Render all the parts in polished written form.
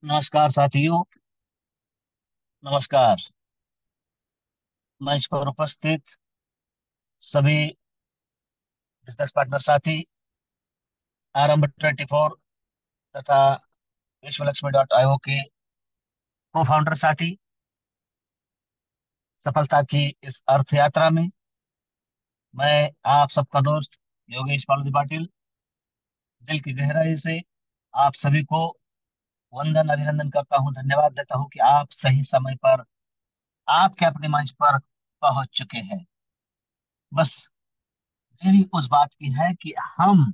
नमस्कार साथियों। नमस्कार। मंच पर उपस्थित सभी बिजनेस पार्टनर साथी, आरंभ 24 तथा विश्वलक्ष्मी डॉट आईओ के को फाउंडर साथी, सफलता की इस अर्थ यात्रा में मैं आप सबका दोस्त योगेश पालुदी पाटिल दिल की गहराई से आप सभी को वंदन अभिनंदन करता हूं, धन्यवाद देता हूं कि आप सही समय पर आपके अपने मंच पर पहुंच चुके हैं। बस देरी उस बात की है कि हम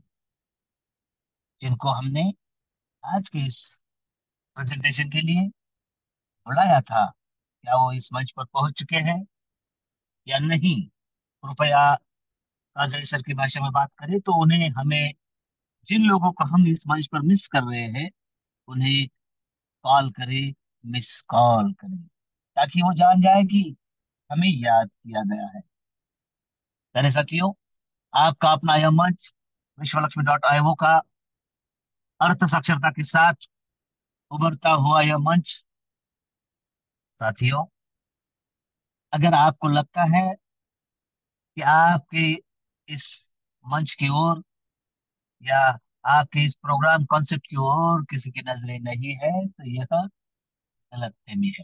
जिनको हमने आज के इस प्रेजेंटेशन के लिए बुलाया था, क्या वो इस मंच पर पहुंच चुके हैं या नहीं। कृपया काजल सर की भाषा में बात करें तो उन्हें हमें जिन लोगों को हम इस मंच पर मिस कर रहे हैं उन्हें कॉल करें, मिस कॉल करें, ताकि वो जान जाए कि हमें याद किया गया है। मेरे साथियों, आपका अपना यह मंच विश्वलक्ष्मी डॉट आईओ का अर्थ साक्षरता के साथ उभरता हुआ यह मंच। साथियों, अगर आपको लगता है कि आपके इस मंच की ओर या आपके इस प्रोग्राम कॉन्सेप्ट की ओर किसी की नजरें नहीं है तो यह गलतफहमी है।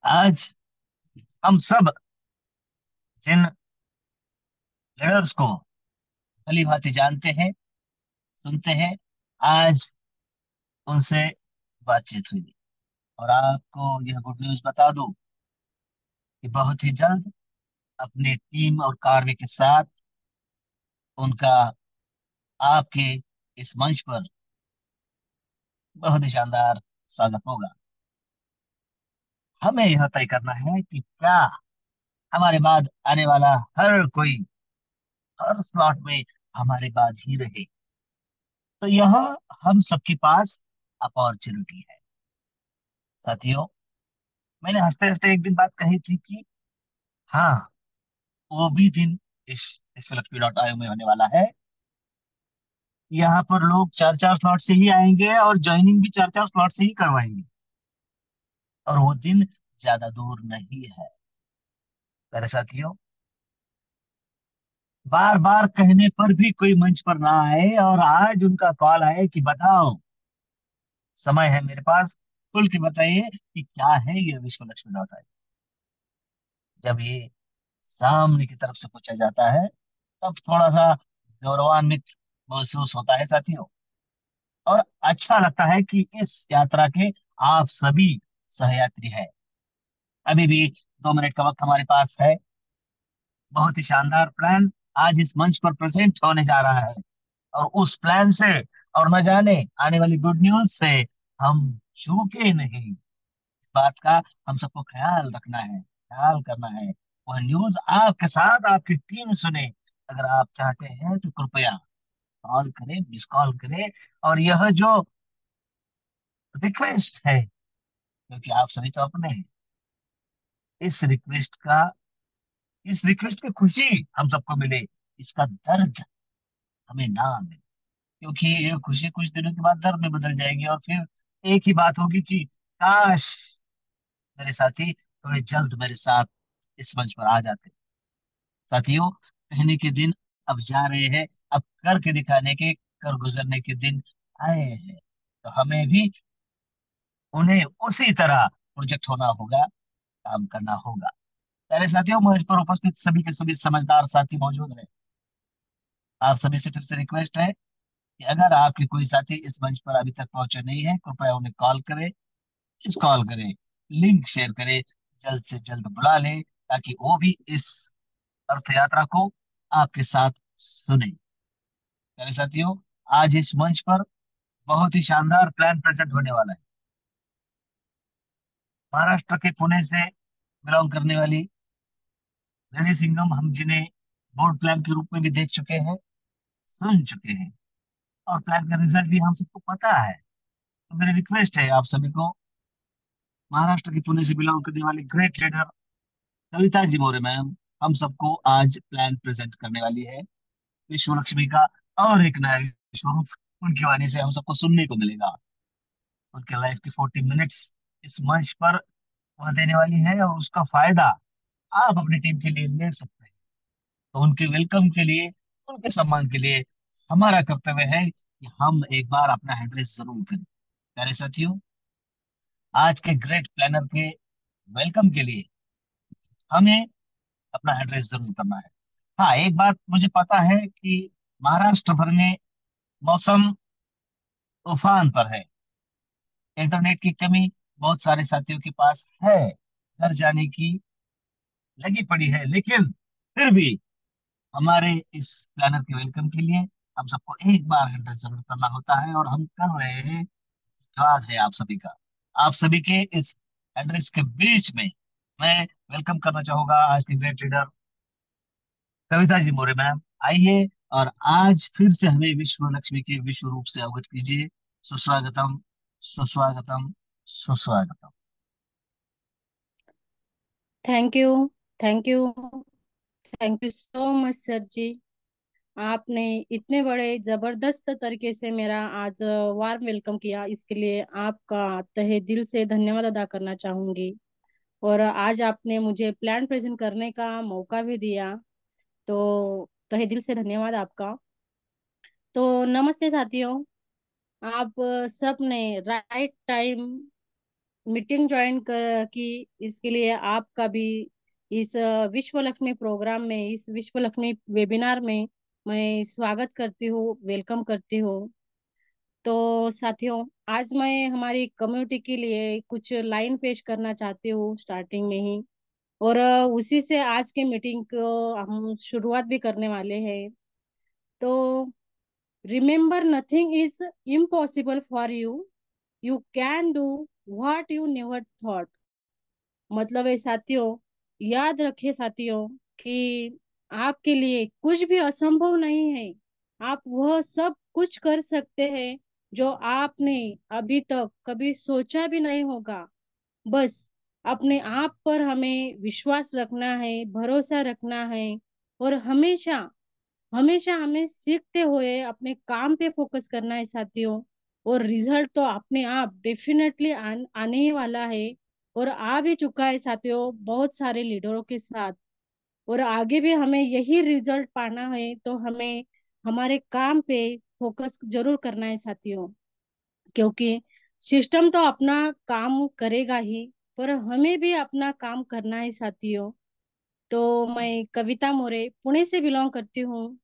आज हम सब जिन लीडर्स को भली भांति जानते हैं, सुनते हैं, आज उनसे बातचीत हुई और आपको यह गुड न्यूज बता दूं कि बहुत ही जल्द अपनी टीम और कार्य के साथ उनका आपके इस मंच पर बहुत ही शानदार स्वागत होगा। हमें यह तय करना है कि क्या हमारे बाद आने वाला हर कोई हर स्लॉट में हमारे बाद ही रहे, तो यह हम सबके पास अपॉर्चुनिटी है। साथियों, मैंने हंसते हंसते एक दिन बात कही थी कि हाँ, वो भी दिन इस फिलक्पी डॉट आयो में होने वाला है। यहाँ पर लोग चार चार स्लॉट से ही आएंगे और ज्वाइनिंग भी चार चार स्लॉट से ही करवाएंगे, और वो दिन ज्यादा दूर नहीं है। मेरे साथियों, बार बार कहने पर भी कोई मंच पर ना आए और आज उनका कॉल आए कि बताओ, समय है मेरे पास, खुल के बताइए कि क्या है ये विश्व लक्ष्मी डॉट आई। जब ये सामने की तरफ से पूछा जाता है तब थोड़ा सा गौरवान्वित महसूस होता है साथियों, और अच्छा लगता है कि इस यात्रा के आप सभी सहयात्री हैं। अभी भी 2 मिनट का वक्त हमारे पास है। बहुत ही शानदार प्लान आज इस मंच पर प्रेजेंट होने जा रहा है, और उस प्लान से और न जाने आने वाली गुड न्यूज से हम चूके नहीं। बात का हम सबको ख्याल रखना है, ख्याल करना है। वह न्यूज आपके साथ आपकी टीम सुने। अगर आप चाहते हैं तो कृपया कॉल करें, मिस कॉल करें। और यह जो रिक्वेस्ट है, क्योंकि आप सभी तो अपने हैं, इस रिक्वेस्ट का इस रिक्वेस्ट की खुशी हम सबको मिले, इसका दर्द हमें ना मिले। क्योंकि ये खुशी कुछ दिनों के बाद दर्द में बदल जाएगी और फिर एक ही बात होगी कि काश मेरे साथी थोड़े जल्द मेरे साथ इस मंच पर आ जाते। साथियों, कहने के दिन अब जा रहे हैं, अब करके दिखाने के, कर गुजरने के दिन आए हैं। तो हमें भी उन्हें उसी तरह प्रोजेक्ट होना होगा, काम करना होगा। प्यारे साथियों, मंच पर उपस्थित सभी के सभी समझदार साथी मौजूद हैं। आप सभी से फिर से रिक्वेस्ट है कि अगर आपके कोई साथी इस मंच पर अभी तक पहुंचे नहीं है, कृपया उन्हें कॉल करें, इस कॉल करें, लिंक शेयर करें, जल्द से जल्द बुला लें, ताकि वो भी इस अर्थ यात्रा को आपके साथ सुने। मेरे साथियों, आज इस मंच पर बहुत ही शानदार प्लान प्रेजेंट होने वाला है। महाराष्ट्र के पुणे से बिलोंग करने वाली लेडी सिंघम, हम जिन्हें बोर्ड प्लान के रूप में भी देख चुके हैं, सुन चुके हैं, और प्लान का रिजल्ट भी हम सबको पता है। तो मेरी रिक्वेस्ट है आप सभी को, महाराष्ट्र के पुणे से बिलोंग करने वाली ग्रेट लीडर कविता जी मोरे मैम हम सबको आज प्लान प्रेजेंट करने वाली है। विश्व लक्ष्मी का और एक नया स्वरूप उनकी वाणी से हम सबको सुनने को मिलेगा। उनके लाइफ की 40 मिनट्स इस मंच पर वह देने वाली है, और उसका फायदा आप अपनी टीम के लिए ले सकते हैं। तो उनके वेलकम के लिए, उनके सम्मान के लिए हमारा कर्तव्य है कि हम एक बार अपना एड्रेस जरूर करें। प्यारे साथियों, आज के ग्रेट प्लानर के वेलकम के लिए हमें अपना एड्रेस जरूर करना है। हाँ, एक बात मुझे पता है कि महाराष्ट्र भर में मौसम तूफान पर है। इंटरनेट की कमी बहुत सारे साथियों के पास है, घर जाने की लगी पड़ी है, लेकिन फिर भी हमारे इस प्लानर के वेलकम के लिए हम सबको एक बार एड्रेस जरूर करना होता है, और हम कर रहे हैं। धन्यवाद है आप सभी का। आप सभी के इस एड्रेस के बीच में मैं वेलकम करना चाहूंगा आज के ग्रेट लीडर कविता जी मोरे मैम। आइए, और आज फिर से हमें विश्व लक्ष्मी के विश्व रूप से अवगत कीजिए। सुस्वागतम, सुस्वागतम, सुस्वागतम। Thank you. Thank you. Thank you so much sir ji. आपने इतने बड़े जबरदस्त तरीके से मेरा आज वार्म वेलकम किया, इसके लिए आपका तहे दिल से धन्यवाद अदा करना चाहूंगी। और आज आपने मुझे प्लान प्रेजेंट करने का मौका भी दिया, तो तहे दिल से धन्यवाद आपका। तो नमस्ते साथियों। आप सब ने राइट टाइम मीटिंग ज्वाइन कर की, इसके लिए आपका भी इस विश्व लक्ष्मी प्रोग्राम में, इस विश्व लक्ष्मी वेबिनार में मैं स्वागत करती हूँ, वेलकम करती हूँ। तो साथियों, आज मैं हमारी कम्युनिटी के लिए कुछ लाइन पेश करना चाहती हूँ स्टार्टिंग में ही, और उसी से आज के मीटिंग को हम शुरुआत भी करने वाले हैं। तो remember, nothing is impossible for you, you can do what you never thought. मतलब है साथियों, याद रखे साथियों कि आपके लिए कुछ भी असंभव नहीं है। आप वह सब कुछ कर सकते हैं जो आपने अभी तक कभी सोचा भी नहीं होगा। बस अपने आप पर हमें विश्वास रखना है, भरोसा रखना है, और हमेशा हमेशा हमें सीखते हुए अपने काम पे फोकस करना है साथियों। और रिजल्ट तो अपने आप डेफिनेटली आने ही वाला है, और आ भी चुका है साथियों बहुत सारे लीडरों के साथ। और आगे भी हमें यही रिजल्ट पाना है, तो हमें हमारे काम पे फोकस जरूर करना है साथियों। क्योंकि सिस्टम तो अपना काम करेगा ही, पर हमें भी अपना काम करना है साथियों। तो मैं कविता मोरे पुणे से बिलोंग करती हूँ,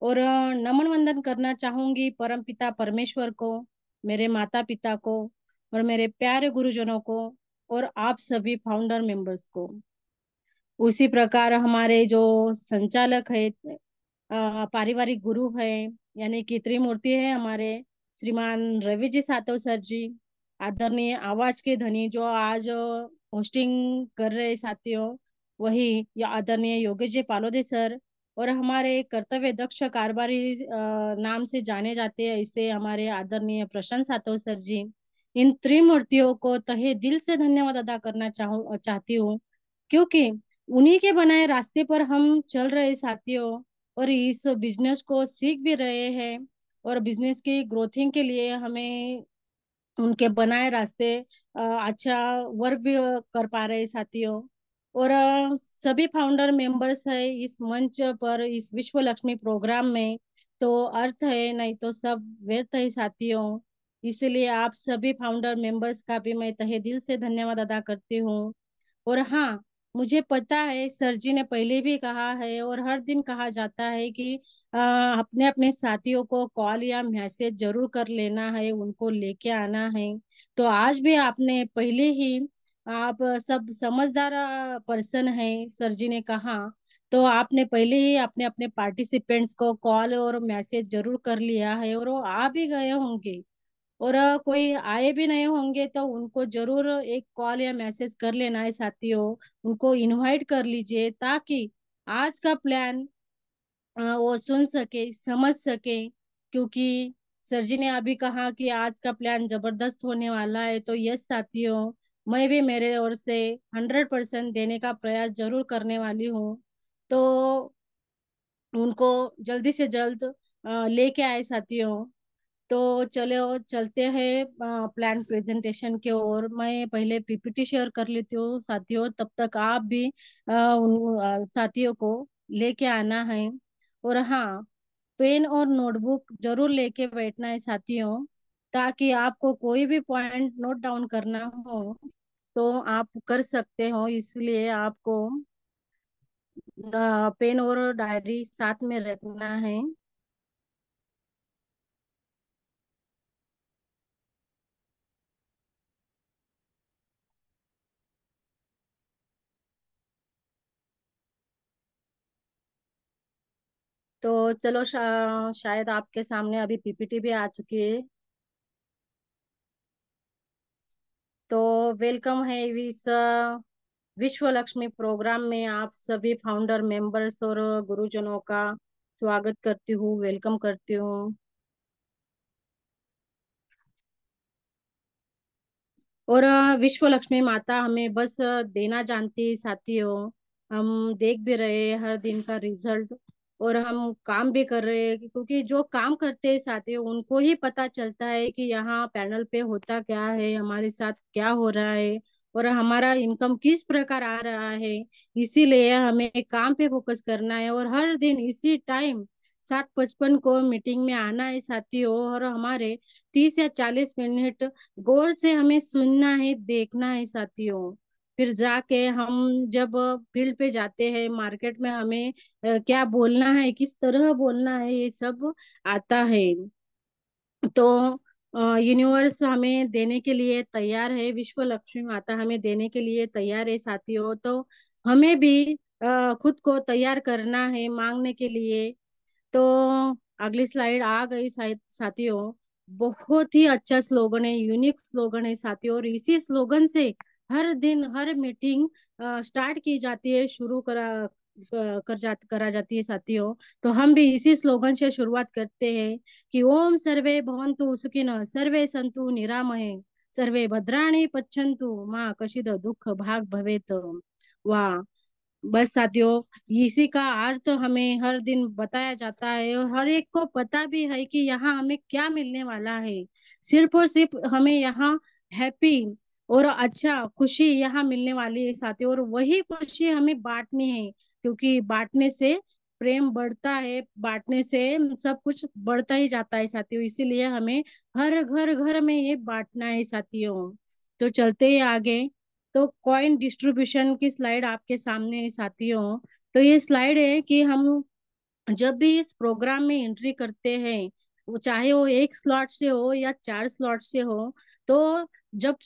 और नमन वंदन करना चाहूंगी परम पिता परमेश्वर को, मेरे माता पिता को, और मेरे प्यारे गुरुजनों को, और आप सभी फाउंडर मेंबर्स को। उसी प्रकार हमारे जो संचालक है, पारिवारिक गुरु है, यानी कि त्रिमूर्ति है हमारे, श्रीमान रवि जी सातव सर जी, आदरणीय आवाज के धनी जो आज होस्टिंग कर रहे साथियों, वही या आदरणीय योगेश जी पालोदे सर, और हमारे कर्तव्य दक्ष कारभारी नाम से जाने जाते हैं इसे हमारे आदरणीय प्रशांत सातव सर जी। इन त्रिमूर्तियों को तहे दिल से धन्यवाद अदा करना चाहती हूँ, क्योंकि उन्हीं के बनाए रास्ते पर हम चल रहे साथियों, और इस बिजनेस को सीख भी रहे हैं। और बिजनेस की ग्रोथिंग के लिए हमें उनके बनाए रास्ते अच्छा वर्क भी कर पा रहे साथियों। और सभी फाउंडर मेंबर्स है इस मंच पर, इस विश्व लक्ष्मी प्रोग्राम में, तो अर्थ है नहीं तो सब व्यर्थ है साथियों। इसलिए आप सभी फाउंडर मेंबर्स का भी मैं तहे दिल से धन्यवाद अदा करती हूँ। और हाँ, मुझे पता है सर जी ने पहले भी कहा है, और हर दिन कहा जाता है कि अपने अपने साथियों को कॉल या मैसेज जरूर कर लेना है, उनको लेके आना है। तो आज भी आपने पहले ही, आप सब समझदार पर्सन है सर जी ने कहा, तो आपने पहले ही अपने अपने पार्टिसिपेंट्स को कॉल और मैसेज जरूर कर लिया है, और वो आ भी गए होंगे। और कोई आए भी नहीं होंगे तो उनको जरूर एक कॉल या मैसेज कर लेना है साथियों, उनको इनवाइट कर लीजिए, ताकि आज का प्लान वो सुन सके, समझ सके। क्योंकि सर जी ने अभी कहा कि आज का प्लान जबरदस्त होने वाला है, तो यस साथियों, मैं भी मेरे ओर से 100% देने का प्रयास जरूर करने वाली हूँ। तो उनको जल्दी से जल्द लेके आए साथियों। तो चलो चलते हैं प्लान प्रेजेंटेशन के ओर। मैं पहले पीपीटी शेयर कर लेती हूँ साथियों, तब तक आप भी उन साथियों को लेके आना है। और हाँ, पेन और नोटबुक जरूर लेके बैठना है साथियों, ताकि आपको कोई भी पॉइंट नोट डाउन करना हो तो आप कर सकते हो। इसलिए आपको पेन और डायरी साथ में रखना है। तो चलो शायद आपके सामने अभी पीपीटी भी आ चुकी है। तो वेलकम है इस विश्व लक्ष्मी प्रोग्राम में आप सभी फाउंडर मेंबर्स और गुरुजनों का स्वागत करती हूँ, वेलकम करती हूँ। और विश्व लक्ष्मी माता हमें बस देना जानती है साथियों। हम देख भी रहे हैं हर दिन का रिजल्ट, और हम काम भी कर रहे हैं, क्योंकि जो काम करते हैं साथियों उनको ही पता चलता है कि यहाँ पैनल पे होता क्या है, हमारे साथ क्या हो रहा है, और हमारा इनकम किस प्रकार आ रहा है। इसीलिए हमें काम पे फोकस करना है, और हर दिन इसी टाइम 7:55 को मीटिंग में आना है साथियों। और हमारे 30 या 40 मिनट गौर से हमें सुनना है, देखना है साथियों। फिर जाके हम जब फील्ड पे जाते हैं, मार्केट में हमें क्या बोलना है, किस तरह बोलना है, ये सब आता है। तो यूनिवर्स हमें देने के लिए तैयार है, विश्व लक्ष्मी माता हमें देने के लिए तैयार है साथियों। तो हमें भी खुद को तैयार करना है मांगने के लिए। तो अगली स्लाइड आ गई साथियों। बहुत ही अच्छा स्लोगन है, यूनिक स्लोगन है साथियों, और इसी स्लोगन से हर दिन हर मीटिंग स्टार्ट की जाती है, शुरू करा जाती है साथियों। तो हम भी इसी स्लोगन से शुरुआत करते हैं कि ओम सर्वे भवन्तु सुखिनः, सर्वे सन्तु निरामये, सर्वे भद्राणि पश्यन्तु माँ कश्चित् दुःख भाग भवेत्। वाह, बस साथियों, इसी का अर्थ हमें हर दिन बताया जाता है, और हर एक को पता भी है कि यहाँ हमें क्या मिलने वाला है। सिर्फ और सिर्फ हमें यहाँ हैप्पी और अच्छा खुशी यहाँ मिलने वाली है साथियों, और वही खुशी हमें बांटनी है, क्योंकि बांटने से प्रेम बढ़ता है, बांटने से सब कुछ बढ़ता ही जाता है साथियों। इसीलिए हमें हर घर घर में ये बांटना है साथियों। तो चलते ही आगे। तो कॉइन डिस्ट्रीब्यूशन की स्लाइड आपके सामने है साथियों। तो ये स्लाइड है कि हम जब भी इस प्रोग्राम में एंट्री करते हैं, वो चाहे वो एक स्लॉट से हो या 4 स्लॉट से हो, तो जब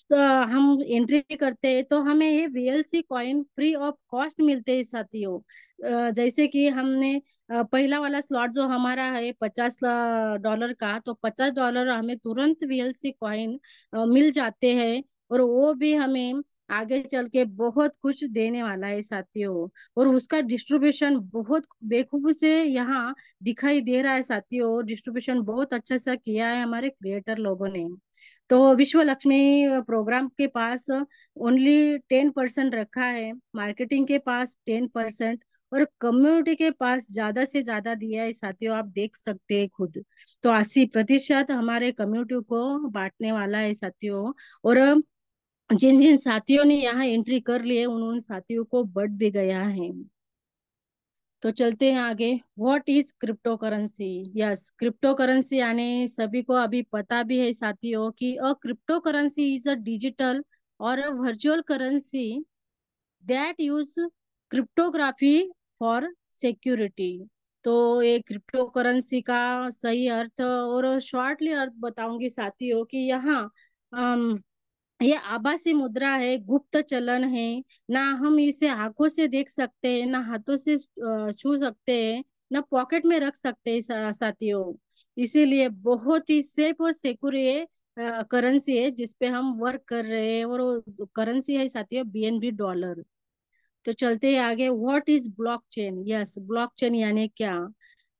हम एंट्री करते हैं तो हमें ये VLC coin free of cost मिलते हैं साथियों। जैसे कि हमने पहला वाला स्लॉट जो हमारा है $50 का, तो $50 हमें तुरंत वीएलसी कॉइन मिल जाते हैं, और वो भी हमें आगे चल के बहुत कुछ देने वाला है साथियों। और उसका डिस्ट्रीब्यूशन बहुत बेखूबी से यहाँ दिखाई दे रहा है साथियों, डिस्ट्रीब्यूशन बहुत अच्छा सा किया है हमारे क्रिएटर लोगों ने। तो विश्व लक्ष्मी प्रोग्राम के पास ओनली 10% रखा है, मार्केटिंग के पास 10%, और कम्युनिटी के पास ज्यादा से ज्यादा दिया है साथियों, आप देख सकते हैं खुद। तो 80% हमारे कम्युनिटी को बांटने वाला है साथियों। और जिन जिन साथियों ने यहाँ एंट्री कर ली है उन साथियों को बढ़ भी गया है। तो चलते हैं आगे। What is crypto currency? Yes, crypto currency यानी सभी को अभी पता भी है साथियों कि a crypto currency is a digital और a virtual currency that use cryptography for security. तो ये क्रिप्टो करेंसी का सही अर्थ और शॉर्टली अर्थ बताऊंगी साथियों कि यहाँ ये आभासी मुद्रा है, गुप्त चलन है। ना हम इसे आंखों से देख सकते हैं, ना हाथों से छू सकते हैं, ना पॉकेट में रख सकते हैं साथियों। इसीलिए बहुत ही सेफ और सिक्योर ये करेंसी है जिसपे हम वर्क कर रहे हैं, और वो करेंसी है साथियों बीएनबी डॉलर। तो चलते हैं आगे। What is blockchain? Yes, blockchain यानी क्या?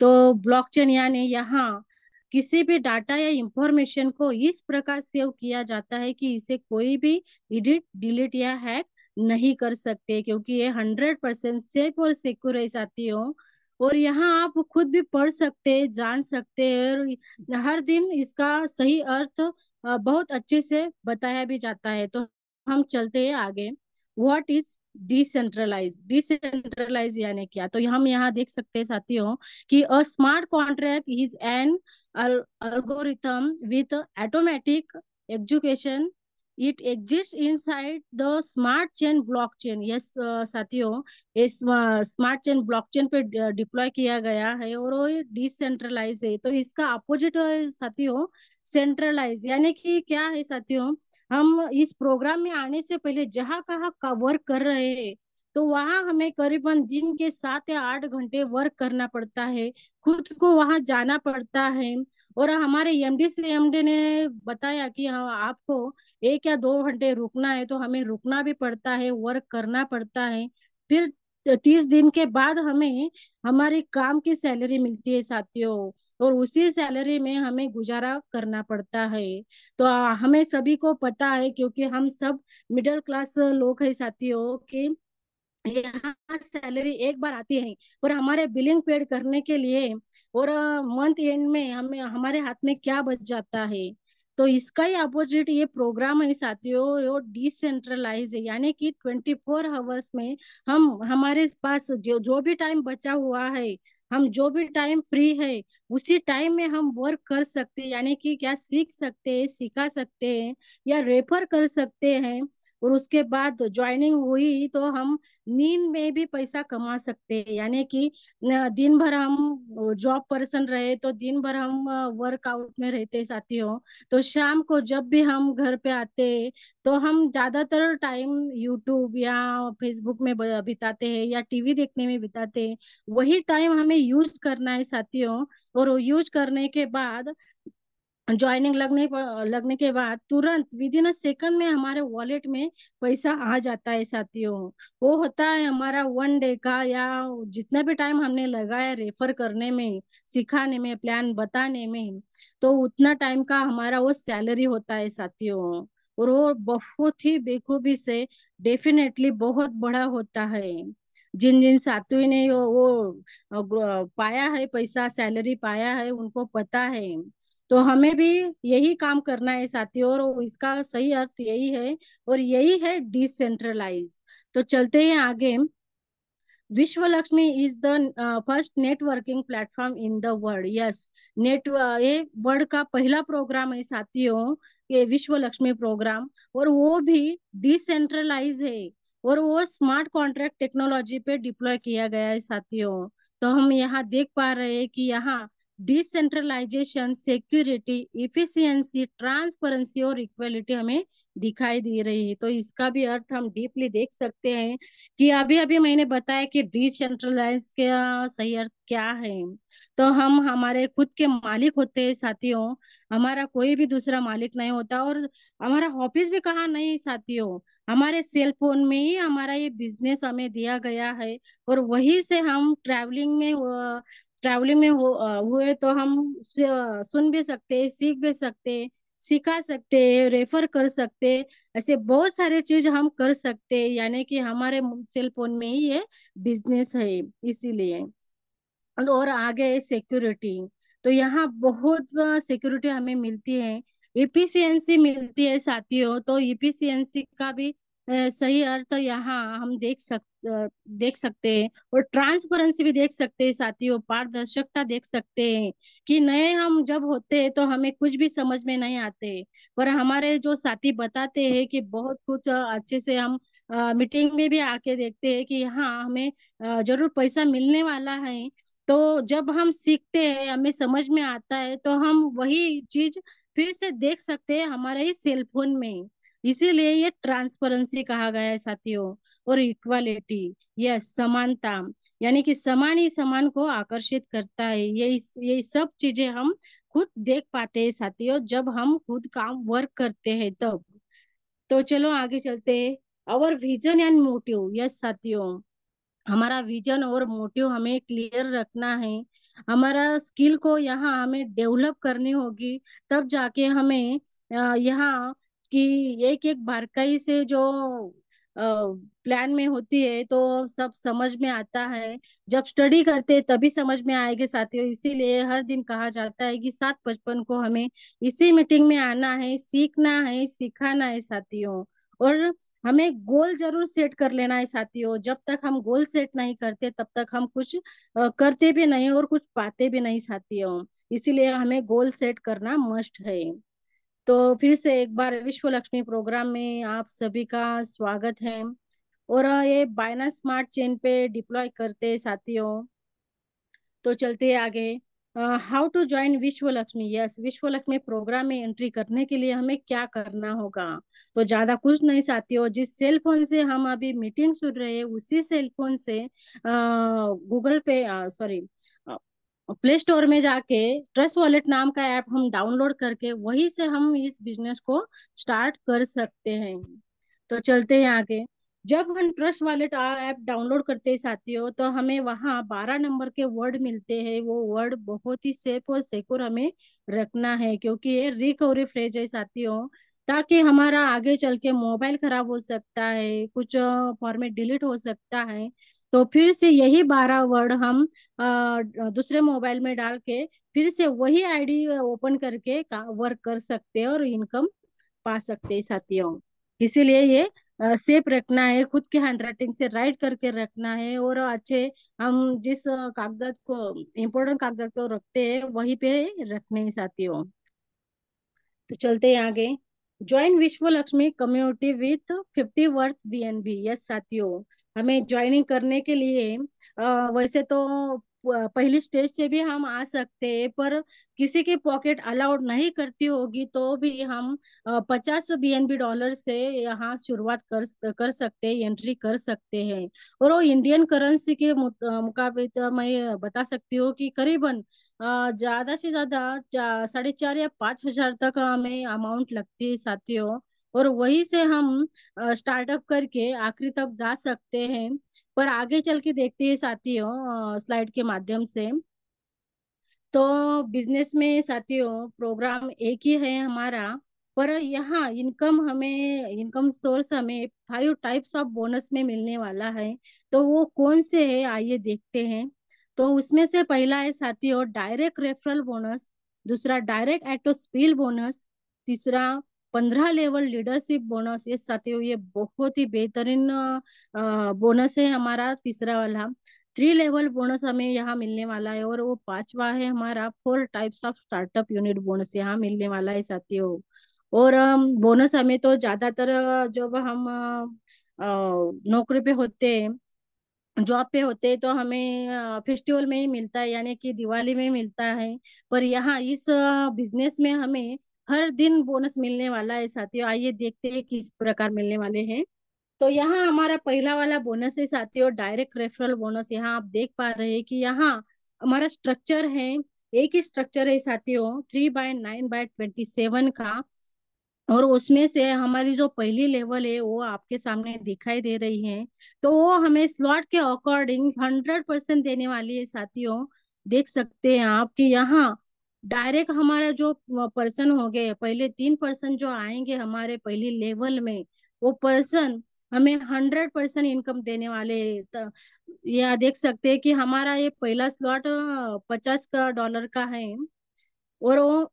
तो ब्लॉकचेन यानी यहाँ किसी भी डाटा या इंफॉर्मेशन को इस प्रकार सेव किया जाता है कि इसे कोई भी एडिट, डिलीट या हैक नहीं कर सकते, क्योंकि ये 100% सेफ और सिक्योर है साथियों। और यहाँ आप खुद भी पढ़ सकते हैं, जान सकते हैं, और हर दिन इसका सही अर्थ बहुत अच्छे से बताया भी जाता है। तो हम चलते हैं आगे। व्हाट इज डिसेंट्रलाइज यानी क्या? तो हम यहाँ देख सकते हैं साथियों कि a smart contract is an algorithm with automatic execution. It exists inside the smart chain blockchain. Yes, साथियों, इस स्मार्ट चेन ब्लॉकचेन पे डिप्लॉय किया गया है और वो डिसेंट्रलाइज है। तो इसका अपोजिट है साथियों, सेंट्रलाइज। यानी कि क्या है साथियों, हम इस प्रोग्राम में आने से पहले जहाँ कहाँ का वर्क कर रहे हैं, तो वहां हमें करीबन दिन के 7 या 8 घंटे वर्क करना पड़ता है, खुद को वहां जाना पड़ता है। और हमारे एमडी से एमडी ने बताया कि हाँ, आपको 1 या 2 घंटे रुकना है, तो हमें रुकना भी पड़ता है, वर्क करना पड़ता है। फिर 30 दिन के बाद हमें हमारी काम की सैलरी मिलती है साथियों, और उसी सैलरी में हमें गुजारा करना पड़ता है। तो हमें सभी को पता है, क्योंकि हम सब मिडिल क्लास लोग हैं साथियों, कि यहाँ सैलरी एक बार आती है, पर हमारे बिलिंग पेड करने के लिए और मंथ एंड में हमें हमारे हाथ में क्या बच जाता है। तो इसका ही अपोजिट ये प्रोग्राम है साथियों, वो डिसेंट्रलाइज है। यानी कि 24 आवर्स में हम हमारे पास जो जो भी टाइम बचा हुआ है, हम जो भी टाइम फ्री है, उसी टाइम में हम वर्क कर सकते हैं। यानी कि क्या सीख सकते हैं, सिखा सकते हैं, या रेफर कर सकते हैं। और उसके बाद ज्वाइनिंग हुई तो हम नींद में भी पैसा कमा सकते हैं। यानी कि दिन भर हम जॉब पर्सन रहे तो दिन भर हम वर्कआउट में रहते साथियों, तो शाम को जब भी हम घर पे आते हैं, तो हम ज्यादातर टाइम यूट्यूब या फेसबुक में बिताते हैं, या टीवी देखने में बिताते हैं। वही टाइम हमें यूज करना है साथियों। और यूज करने के बाद, ज्वाइनिंग लगने के बाद तुरंत विद इन अ सेकंड में हमारे वॉलेट में पैसा आ जाता है साथियों। वो होता है हमारा 1 डे का, या जितना भी टाइम हमने लगाया रेफर करने में, सिखाने में, प्लान बताने में, तो उतना टाइम का हमारा वो सैलरी होता है साथियों। और वो बहुत ही बेखूबी से, डेफिनेटली बहुत बड़ा होता है। जिन जिन साथियों ने पाया है, पैसा सैलरी पाया है, उनको पता है। तो हमें भी यही काम करना है साथियों, और इसका सही अर्थ यही है, और यही है डिसेंट्रलाइज। तो चलते हैं आगे। विश्व Lakshmi is the first networking platform in the world. Yes, net ये वर्ल्ड का पहला प्रोग्राम है साथियों, ये विश्व लक्ष्मी प्रोग्राम। और वो भी डिसेंट्रलाइज है, और वो स्मार्ट कॉन्ट्रैक्ट टेक्नोलॉजी पे डिप्लॉय किया गया है साथियों। तो हम यहाँ देख पा रहे हैं कि यहाँ डिसेंट्रलाइजेशन, सिक्योरिटी, इफिशियंसी, ट्रांसपेरेंसी और इक्वलिटी हमें दिखाई दे रही है। तो इसका भी अर्थ हम डीपली देख सकते हैं कि अभी अभी मैंने बताया कि डिसेंट्रलाइज का सही अर्थ क्या है। तो हम हमारे खुद के मालिक होते हैं साथियों, हमारा कोई भी दूसरा मालिक नहीं होता। और हमारा ऑफिस भी कहाँ नहीं साथियों, हमारे सेल फोन में ही हमारा ये बिजनेस हमें दिया गया है। और वही से हम ट्रैवलिंग में हुए तो हम सुन भी सकते हैं, सीख भी सकते हैं, सिखा सकते हैं, रेफर कर सकते हैं। ऐसे बहुत सारे चीज हम कर सकते हैं। यानी कि हमारे सेल फोन में ही ये बिजनेस है, इसीलिए। और आगे सिक्योरिटी, तो यहाँ बहुत सिक्योरिटी हमें मिलती है, इफिशियंसी मिलती है साथियों। तो इफिशियंसी का भी सही अर्थ यहाँ हम देख सकते हैं। और ट्रांसपेरेंसी भी देख सकते हैं साथियों, पारदर्शिता देख सकते हैं। कि नए हम जब होते हैं तो हमें कुछ भी समझ में नहीं आते, पर हमारे जो साथी बताते हैं कि बहुत कुछ अच्छे से हम मीटिंग में भी आके देखते हैं कि हाँ, हमें जरूर पैसा मिलने वाला है। तो जब हम सीखते हैं, हमें समझ में आता है, तो हम वही चीज फिर से देख सकते हैं हमारे ही सेल फोन में। इसीलिए ये ट्रांसपेरेंसी कहा गया है साथियों। और इक्वालिटी, यस, समानता। यानी कि समान ही समान को आकर्षित करता है। ये सब चीजें हम खुद देख पाते हैं साथियों, जब हम खुद काम वर्क करते हैं तब। तो चलो आगे चलते हैं। अवर विजन एंड मोटिव, यस साथियों, हमारा विजन और मोटिव हमें क्लियर रखना है। हमारा स्किल को यहाँ हमें डेवलप करनी होगी, तब जाके हमें यहाँ की एक एक बारकाई से जो प्लान में होती है तो सब समझ में आता है। जब स्टडी करते तभी समझ में आएगा साथियों। इसीलिए हर दिन कहा जाता है कि 7:55 को हमें इसी मीटिंग में आना है, सीखना है, सिखाना है साथियों। और हमें गोल जरूर सेट कर लेना है साथियों। जब तक हम गोल सेट नहीं करते तब तक हम कुछ करते भी नहीं और कुछ पाते भी नहीं साथियों। इसीलिए हमें गोल सेट करना मस्ट है। तो फिर से एक बार विश्व लक्ष्मी प्रोग्राम में आप सभी का स्वागत है। और ये बाइनांस स्मार्ट चेन पे डिप्लॉय करते हैं साथियों। तो चलते हैं आगे। हाउ टू ज्वाइन विश्व लक्ष्मी। यस, विश्व लक्ष्मी प्रोग्राम में एंट्री करने के लिए हमें क्या करना होगा? तो ज्यादा कुछ नहीं साथियों। जिस सेल फोन से हम अभी मीटिंग सुन रहे हैं उसी सेल फोन से गूगल पे, सॉरी, प्ले स्टोर में जाके ट्रस्ट वॉलेट नाम का ऐप हम डाउनलोड करके वहीं से हम इस बिजनेस को स्टार्ट कर सकते हैं। तो चलते हैं आगे। जब हम ट्रस्ट वॉलेट ऐप डाउनलोड करते हैं साथियों तो हमें वहाँ 12 नंबर के वर्ड मिलते हैं। वो वर्ड बहुत ही सेफ और सिक्योर हमें रखना है, क्योंकि ये रिकवरी फ्रेज है साथियों। ताकि हमारा आगे चल के मोबाइल खराब हो सकता है, कुछ फॉर्मेट डिलीट हो सकता है। तो फिर से यही 12 वर्ड हम दूसरे मोबाइल में डाल के फिर से वही आईडी ओपन करके वर्क कर सकते हैं और इनकम पा सकते हैं साथियों। इसीलिए ये सेफ रखना है, खुद के हैंड राइटिंग से राइट करके रखना है। और अच्छे हम जिस कागजात को, इम्पोर्टेंट कागजात को रखते हैं वहीं पे रखने हैं साथियों। तो चलते हैं आगे। ज्वाइन विश्व Lakshmi community with 50 worth BNB। Yes साथियों, हमें ज्वाइनिंग करने के लिए वैसे तो पहली स्टेज से भी हम आ सकते हैं, पर किसी की पॉकेट अलाउड नहीं करती होगी तो भी हम 50 BNB डॉलर से यहाँ शुरुआत कर सकते हैं, एंट्री कर सकते हैं। और वो इंडियन करेंसी के मुकाबले तो मैं बता सकती हूँ कि करीबन ज्यादा से ज्यादा 4,500 या 5,000 तक हमें अमाउंट लगती है साथियों। और वहीं से हम स्टार्टअप करके आखिरी तक जा सकते हैं। पर आगे चल के देखते हैं साथियों स्लाइड के माध्यम से। तो बिजनेस में साथियों प्रोग्राम एक ही है हमारा, पर यहाँ इनकम सोर्स हमें 5 टाइप्स ऑफ बोनस में मिलने वाला है। तो वो कौन से है आइए देखते हैं। तो उसमें से पहला है साथियों डायरेक्ट रेफरल बोनस। दूसरा डायरेक्ट एटो स्पिल बोनस। तीसरा 15 लेवल लीडरशिप बोनस। ये साथियों ये बहुत ही बेहतरीन बोनस है हमारा तीसरा वाला। 3 लेवल बोनस हमें यहाँ मिलने वाला है। और वो पांचवा है हमारा 4 types of startup unit bonus यहाँ मिलने वाला है साथियों। और बोनस हमें तो ज्यादातर जब हम नौकरी पे होते हैं, जॉब पे होते हैं, तो हमें फेस्टिवल में ही मिलता है, यानी कि दिवाली में मिलता है। पर यहाँ इस बिजनेस में हमें हर दिन बोनस मिलने वाला है साथियों। आइए देखते हैं किस प्रकार मिलने वाले हैं। तो यहाँ हमारा पहला वाला बोनस है साथियों डायरेक्ट रेफरल बोनस। यहाँ आप देख पा रहे हैं कि यहाँ हमारा स्ट्रक्चर है, एक ही स्ट्रक्चर है साथियों, 3/9/27 का। और उसमें से हमारी जो पहली लेवल है वो आपके सामने दिखाई दे रही है। तो वो हमें स्लॉट के अकॉर्डिंग 100% देने वाली है साथियों। देख सकते हैं आप कि यहाँ डायरेक्ट हमारा जो पर्सन हो गए, पहले 3 पर्सन जो आएंगे हमारे पहली लेवल में, वो पर्सन हमें 100% इनकम देने वाले हैं। ये आप देख सकते हैं कि हमारा ये पहला स्लॉट 50 का डॉलर का है। और वो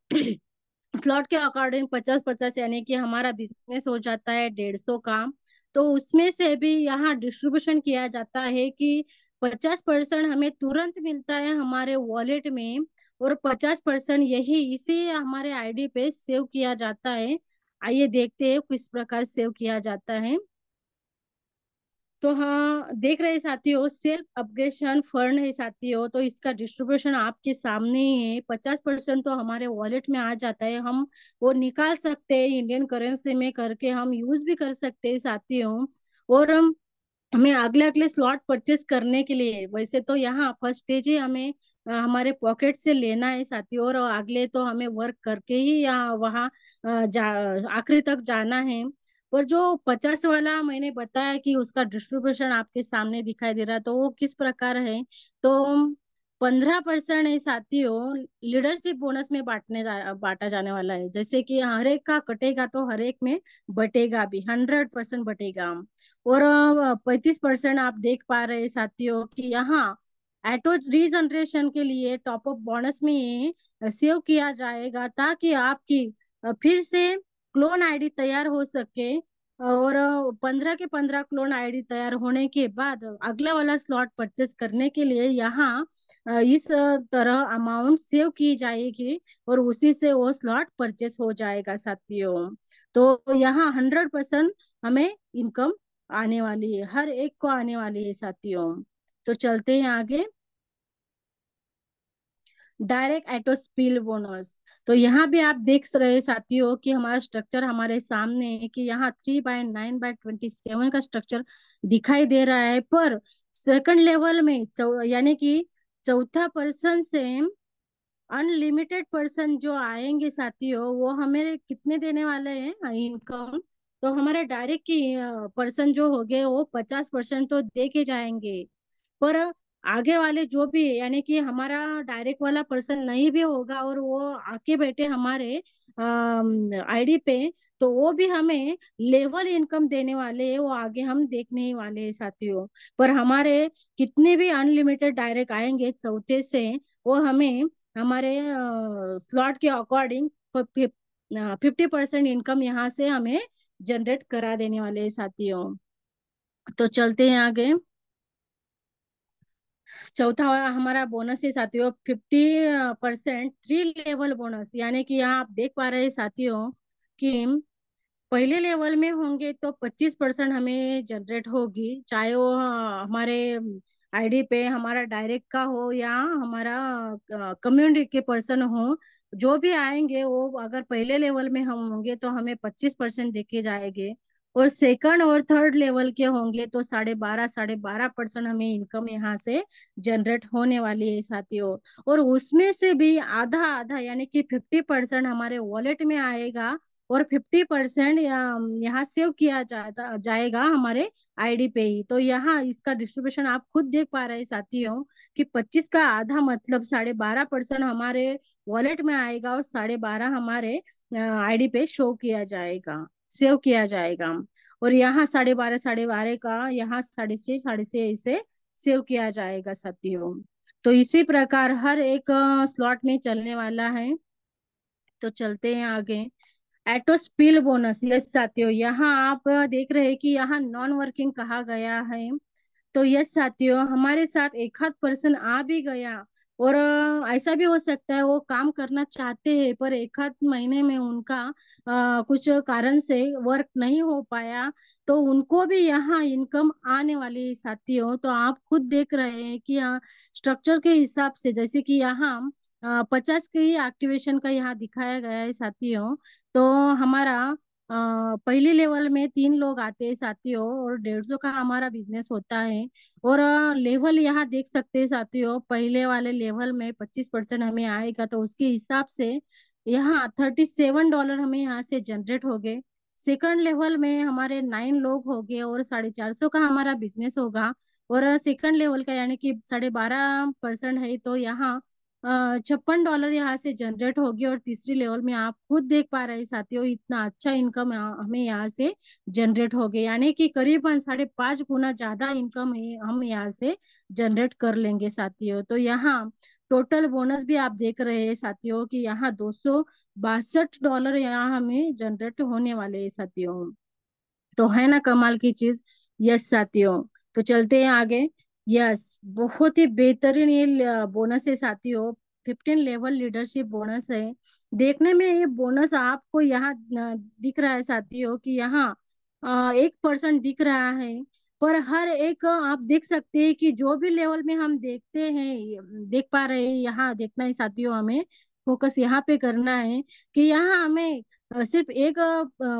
स्लॉट के अकॉर्डिंग 50-50 यानी कि हमारा बिजनेस हो जाता है 150 का। तो उसमें से भी यहाँ डिस्ट्रीब्यूशन किया जाता है कि 50% हमें तुरंत मिलता है हमारे वॉलेट में। और 50% यही इसी हमारे आईडी पे सेव किया जाता है। आइए देखते हैं किस प्रकार सेव किया जाता है। तो हाँ देख रहे हैं साथियों, सेल्फ अपग्रेडेशन फंड है साथियों। तो इसका डिस्ट्रीब्यूशन आपके सामने ही है। 50% तो हमारे वॉलेट में आ जाता है, हम वो निकाल सकते हैं इंडियन करेंसी में करके हम यूज भी कर सकते हैं साथियों। और हमें अगले अगले स्लॉट परचेस करने के लिए वैसे तो यहाँ फर्स्ट स्टेज ही हमें हमारे पॉकेट से लेना है साथियों। और अगले तो हमें वर्क करके ही यहाँ वहाँ जा आखिरी तक जाना है। पर जो 50 वाला मैंने बताया कि उसका डिस्ट्रीब्यूशन आपके सामने दिखाई दे रहा है, तो वो किस प्रकार है। तो 15% है साथियों, लीडरशिप बोनस में बांटा जाने वाला है। जैसे कि हर एक का कटेगा तो हर एक में बटेगा भी, 100% बटेगा। और 35% आप देख पा रहे हैं साथियों कि यहाँ ऑटो रीजनरेशन के लिए टॉप अप बोनस में सेव किया जाएगा, ताकि आपकी फिर से क्लोन आईडी तैयार हो सके। और 15 के 15 क्लोन आईडी तैयार होने के बाद अगला वाला स्लॉट परचेस करने के लिए यहाँ इस तरह अमाउंट सेव की जाएगी, और उसी से वो स्लॉट परचेस हो जाएगा साथियों। तो यहाँ 100% हमें इनकम आने वाली है, हर एक को आने वाली है साथियों। तो चलते हैं आगे। डायरेक्ट एटो स्पिल बोनस। तो यहाँ भी आप देख रहे हैं साथियों कि हमारा स्ट्रक्चर हमारे सामने है, कि यहाँ 3/9/27 का स्ट्रक्चर दिखाई दे रहा है। पर सेकंड लेवल में यानी कि चौथा पर्सन से अनलिमिटेड पर्सन जो आएंगे साथियों, वो हमें कितने देने वाले हैं इनकम। तो हमारे डायरेक्ट की पर्सन जो हो गए वो 50% तो दे के जाएंगे। पर आगे वाले जो भी यानी कि हमारा डायरेक्ट वाला पर्सन नहीं भी होगा और वो आके बैठे हमारे आईडी पे, तो वो भी हमें लेवल इनकम देने वाले हैं, वो आगे हम देखने ही वाले हैं साथियों। पर हमारे कितने भी अनलिमिटेड डायरेक्ट आएंगे चौथे से, वो हमें हमारे स्लॉट के अकॉर्डिंग 50% इनकम यहाँ से हमें जनरेट करा देने वाले हैं साथियों। तो चलते हैं आगे। चौथा हमारा बोनस है साथियों 50% 3 लेवल बोनस। यानी कि यहाँ आप देख पा रहे हैं साथियों कि पहले लेवल में होंगे तो 25% हमें जनरेट होगी, चाहे वो हमारे आईडी पे हमारा डायरेक्ट का हो या हमारा कम्युनिटी के पर्सन हो। जो भी आएंगे वो अगर पहले लेवल में हम होंगे तो हमें 25% देके जाएंगे, और सेकंड और थर्ड लेवल के होंगे तो 12.5% हमें इनकम यहाँ से जनरेट होने वाली है साथियों। और उसमें से भी आधा आधा यानी कि 50% हमारे वॉलेट में आएगा, और 50% यहाँ सेव किया जाएगा हमारे आईडी पे ही। तो यहाँ इसका डिस्ट्रीब्यूशन आप खुद देख पा रहे हैं साथियों कि 25 का आधा मतलब 12.5% हमारे वॉलेट में आएगा, और 12.5 हमारे आईडी पे शो किया जाएगा, सेव किया जाएगा। और यहाँ 12.5 का यहाँ 6.5 ऐसे सेव किया जाएगा साथियों। तो इसी प्रकार हर एक स्लॉट में चलने वाला है। तो चलते हैं आगे। एटो स्पिल बोनस, यस साथियों, यहाँ आप देख रहे हैं कि यहाँ नॉन वर्किंग कहा गया है। तो यस साथियों, हमारे साथ एक आध पर्सन आ भी गया, और ऐसा भी हो सकता है वो काम करना चाहते हैं पर एक आध महीने में उनका कुछ कारण से वर्क नहीं हो पाया, तो उनको भी यहाँ इनकम आने वाली है साथियों। तो आप खुद देख रहे हैं कि यहाँ स्ट्रक्चर के हिसाब से जैसे कि यहाँ 50 के ही एक्टिवेशन का यहाँ दिखाया गया है साथियों। तो हमारा पहले लेवल में 3 लोग आते हैं साथियों, और 150 का हमारा बिजनेस होता है। और लेवल यहाँ देख सकते हैं साथियों, पहले वाले लेवल में 25% हमें आएगा, तो उसके हिसाब से यहाँ $37 हमें यहाँ से जनरेट हो गए। सेकंड लेवल में हमारे 9 लोग हो गए और 450 का हमारा बिजनेस होगा। और सेकंड लेवल का यानी कि 12.5% है, तो यहाँ $56 यहाँ से जनरेट होगी। और तीसरी लेवल में आप खुद देख पा रहे हैं साथियों, इतना अच्छा इनकम हमें यहाँ से जनरेट हो गया, यानी कि करीबन 5.5 गुना ज्यादा इनकम है हम यहाँ से जनरेट कर लेंगे साथियों। तो यहाँ टोटल बोनस भी आप देख रहे हैं साथियों कि यहाँ $262 यहाँ हमें जनरेट होने वाले हैं साथियों। तो है ना कमाल की चीज। यस साथियों। तो चलते हैं आगे। यस, बहुत ही बेहतरीन ये बोनस है साथियों, 15 लेवल लीडरशिप बोनस है। देखने में ये बोनस आपको यहाँ दिख रहा है साथियों कि यहाँ 1% दिख रहा है, पर हर एक आप देख सकते हैं कि जो भी लेवल में हम देखते हैं, देख पा रहे हैं, यहाँ देखना है साथियों, हमें फोकस यहाँ पे करना है कि यहाँ हमें सिर्फ एक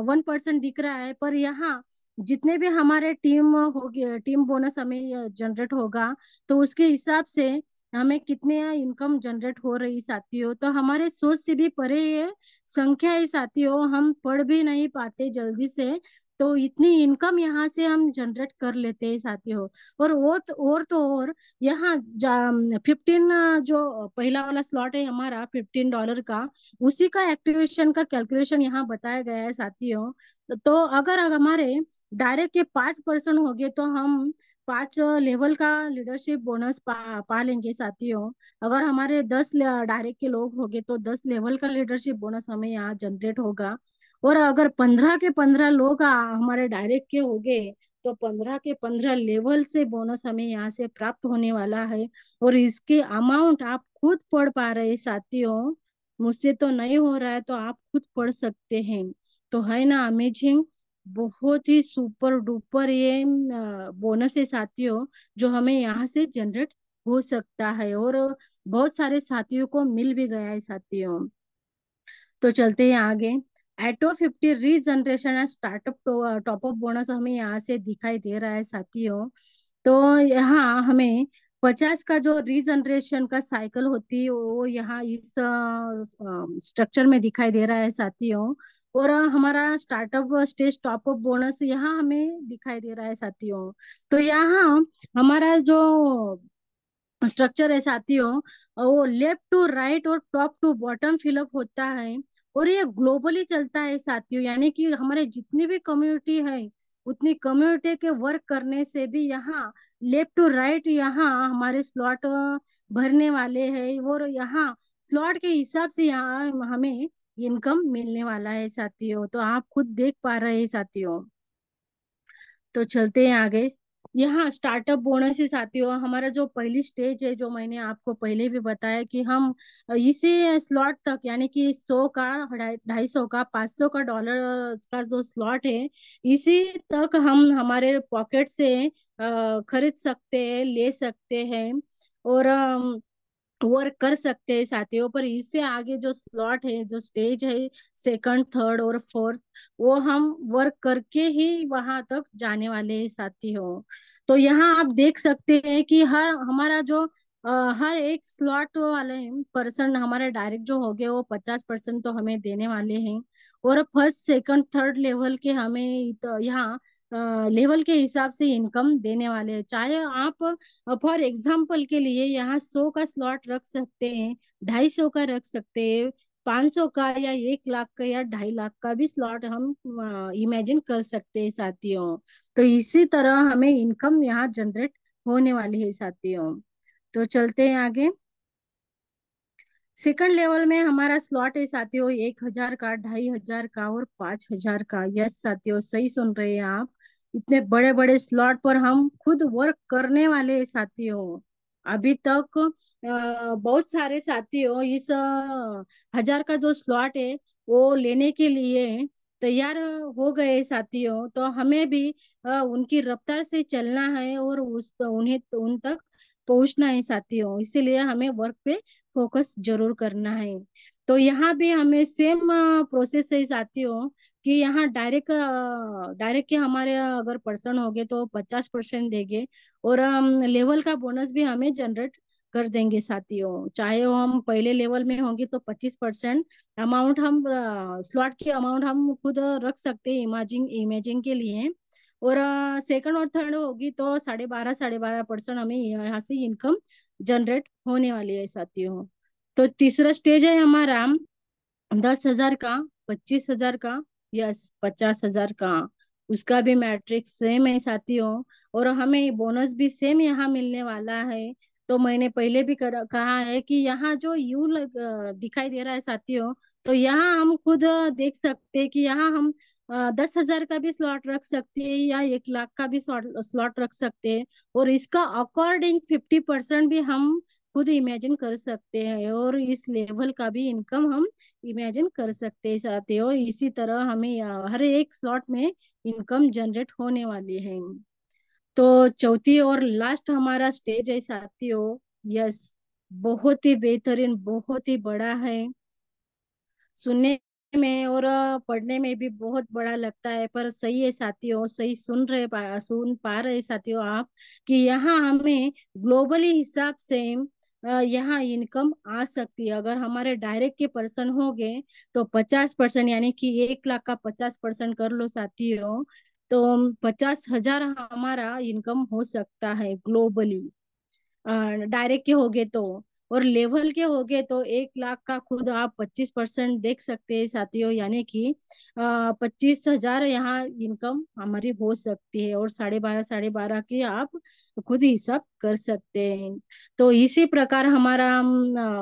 1% दिख रहा है, पर यहाँ जितने भी हमारे टीम होगी, टीम बोनस हमें जनरेट होगा, तो उसके हिसाब से हमें कितने इनकम जनरेट हो रही साथियों। तो हमारे सोच से भी परे ये संख्या है साथियों, हम पढ़ भी नहीं पाते जल्दी से। तो इतनी इनकम यहाँ से हम जनरेट कर लेते हैं साथियों। और यहाँ 15, जो पहला वाला स्लॉट है हमारा $15 का, उसी का एक्टिवेशन का कैलकुलेशन यहाँ बताया गया है साथियों। तो अगर हमारे डायरेक्ट के 5% हो गए तो हम 5 लेवल का लीडरशिप बोनस पा लेंगे साथियों। अगर हमारे 10 डायरेक्ट के लोग हो गए तो 10 लेवल का लीडरशिप बोनस हमें यहाँ जनरेट होगा। और अगर 15 के 15 लोग हमारे डायरेक्ट के हो गए तो 15 के 15 लेवल से बोनस हमें यहाँ से प्राप्त होने वाला है। और इसके अमाउंट आप खुद पढ़ पा रहे हैं साथियों, मुझसे तो नहीं हो रहा है तो आप खुद पढ़ सकते हैं। तो है ना अमेजिंग, बहुत ही सुपर डुपर ये बोनस है साथियों, जो हमें यहाँ से जनरेट हो सकता है और बहुत सारे साथियों को मिल भी गया है साथियों। तो चलते हैं आगे। Auto 50 regeneration and startup top up bonus हमें यहाँ से दिखाई दे रहा है साथियों। तो यहाँ हमें 50 का जो रीजनरेशन का साइकिल होती है वो यहाँ इस स्ट्रक्चर में दिखाई दे रहा है साथियों। और हमारा स्टार्टअप स्टेज टॉपअप बोनस यहाँ हमें दिखाई दे रहा है साथियों। तो यहाँ हमारा जो स्ट्रक्चर है साथियों, वो लेफ्ट टू राइट और टॉप टू बॉटम फिलअप होता है। और ये ग्लोबली चलता है साथियों, यानी कि हमारे जितनी भी कम्युनिटी है उतनी कम्युनिटी के वर्क करने से भी यहाँ लेफ्ट टू राइट यहाँ हमारे स्लॉट भरने वाले हैं। और यहाँ स्लॉट के हिसाब से यहाँ हमें इनकम मिलने वाला है साथियों, तो आप खुद देख पा रहे हैं साथियों। तो चलते हैं आगे। यहाँ स्टार्टअप बोनस से साथियों हमारा जो पहली स्टेज है, जो मैंने आपको पहले भी बताया कि हम इसी स्लॉट तक, यानी कि 100 का, 250 का, 500 का डॉलर का जो स्लॉट है, इसी तक हम हमारे पॉकेट से खरीद सकते हैं, ले सकते हैं और वर्क कर सकते हैं साथियों। पर इससे आगे जो स्लॉट है, जो स्टेज है, सेकंड, थर्ड और फोर्थ, वो हम वर्क करके ही वहां तक जाने वाले हैं साथियों। तो यहाँ आप देख सकते हैं कि हर हमारा जो हर एक स्लॉट वाले पर्सन हमारे डायरेक्ट जो हो गए वो 50% तो हमें देने वाले हैं। और फर्स्ट सेकंड थर्ड लेवल के हमें तो यहाँ लेवल के हिसाब से इनकम देने वाले हैं। चाहे आप फॉर एग्जाम्पल के लिए यहाँ 100 का स्लॉट रख सकते हैं, 250 का रख सकते हैं, 500 का या 1 लाख का या 2.5 लाख का भी स्लॉट हम इमेजिन कर सकते हैं साथियों। तो इसी तरह हमें इनकम यहाँ जनरेट होने वाली है साथियों। तो चलते हैं आगे। सेकंड लेवल में हमारा स्लॉट है साथियों 1,000 का, 2,500 का और 5,000 का। यस साथियों, सही सुन रहे हैं आप, इतने बड़े बड़े स्लॉट पर हम खुद वर्क करने वाले हैं साथियों। अभी तक बहुत सारे साथियों इस 1,000 का जो स्लॉट है वो लेने के लिए तैयार हो गए साथियों। तो हमें भी उनकी रफ्तार से चलना है और उन्हें उन तक पहुंचना है साथियों, इसीलिए हमें वर्क पे फोकस जरूर करना है। तो यहाँ भी हमें सेम प्रोसेस है साथियों, कि यहाँ डायरेक्ट डायरेक्ट के हमारे अगर पर्सन हो गए तो 50% देंगे। और लेवल का बोनस भी हमें जनरेट कर देंगे साथियों। चाहे वो हम पहले लेवल में होंगे तो 25% अमाउंट हम स्लॉट की अमाउंट हम खुद रख सकते हैं इमेजिंग इमेजिंग के लिए। और सेकंड और थर्ड होगी तो 12.5% हमें यहाँ से इनकम जनरेट होने वाली है साथियों। तो तीसरा स्टेज है हमारा 10,000 का, 25,000 का, यस 50,000 का। उसका भी मैट्रिक्स सेम है साथियों, और हमें बोनस भी सेम यहाँ मिलने वाला है। तो मैंने पहले भी कहा है कि यहाँ जो दिखाई दे रहा है साथियों, तो यहाँ हम खुद देख सकते हैं कि यहाँ हम 10,000 का भी स्लॉट रख सकते हैं या 1 लाख का भी स्लॉट रख सकते हैं। और इसका अकॉर्डिंग 50% भी हम खुद इमेजिन कर सकते हैं, और इस लेवल का भी इनकम हम इमेजिन कर सकते हैं साथियों। इसी तरह हमें हर एक स्लॉट में इनकम जनरेट होने वाली है। तो चौथी और लास्ट हमारा स्टेज है साथियों। यस, बहुत ही बेहतरीन, बहुत ही बड़ा है, सुनने में और पढ़ने में भी बहुत बड़ा लगता है, पर सही है साथियों, सही सुन पा रहे साथियों आप, कि यहाँ हमें ग्लोबली हिसाब से यहाँ इनकम आ सकती है। अगर हमारे डायरेक्ट के पर्सन हो गए तो 50%, यानी कि 1 लाख का 50% कर लो साथियों, तो 50,000 हमारा इनकम हो सकता है ग्लोबली, डायरेक्ट के होगे तो। और लेवल के होगे तो 1 लाख का खुद आप 25% देख सकते हैं साथियों, यानी कि 25,000 यहाँ इनकम हमारी हो सकती है। और 12.5 की आप खुद हिसाब कर सकते हैं। तो इसी प्रकार हमारा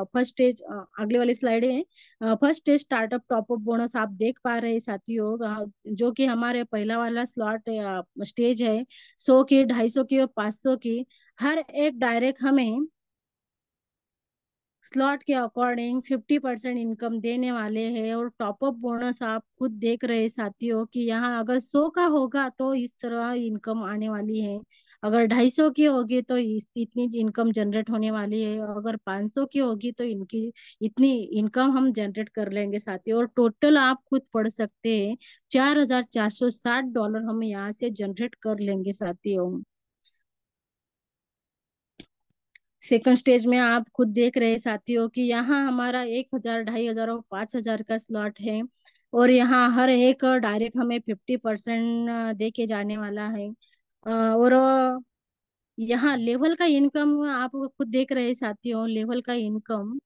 फर्स्ट स्टेज, अगले वाली स्लाइड है, first stage startup top up bonus आप देख पा रहे हैं साथियों, जो कि हमारे पहला वाला स्लॉट स्टेज है, 100 की, 250 की और 500 की। हर एक डायरेक्ट हमें स्लॉट के अकॉर्डिंग 50% इनकम देने वाले हैं। और टॉपअप बोनस आप खुद देख रहे हैं साथियों कि यहाँ अगर 100 का होगा तो इस तरह इनकम आने वाली है, अगर 250 की होगी तो इतनी इनकम जनरेट होने वाली है, अगर 500 की होगी तो इनकी इतनी इनकम हम जनरेट कर लेंगे साथियों। और टोटल आप खुद पढ़ सकते हैं, $4,460 हम यहाँ से जनरेट कर लेंगे साथियों। सेकंड स्टेज में आप खुद देख रहे हैं साथियों कि यहाँ हमारा 1,000, 2,500 और 5,000 का स्लॉट है। और यहाँ हर एक डायरेक्ट हमें 50% दे के जाने वाला है। और यहाँ लेवल का इनकम आप खुद देख रहे हैं साथियों, लेवल का इनकम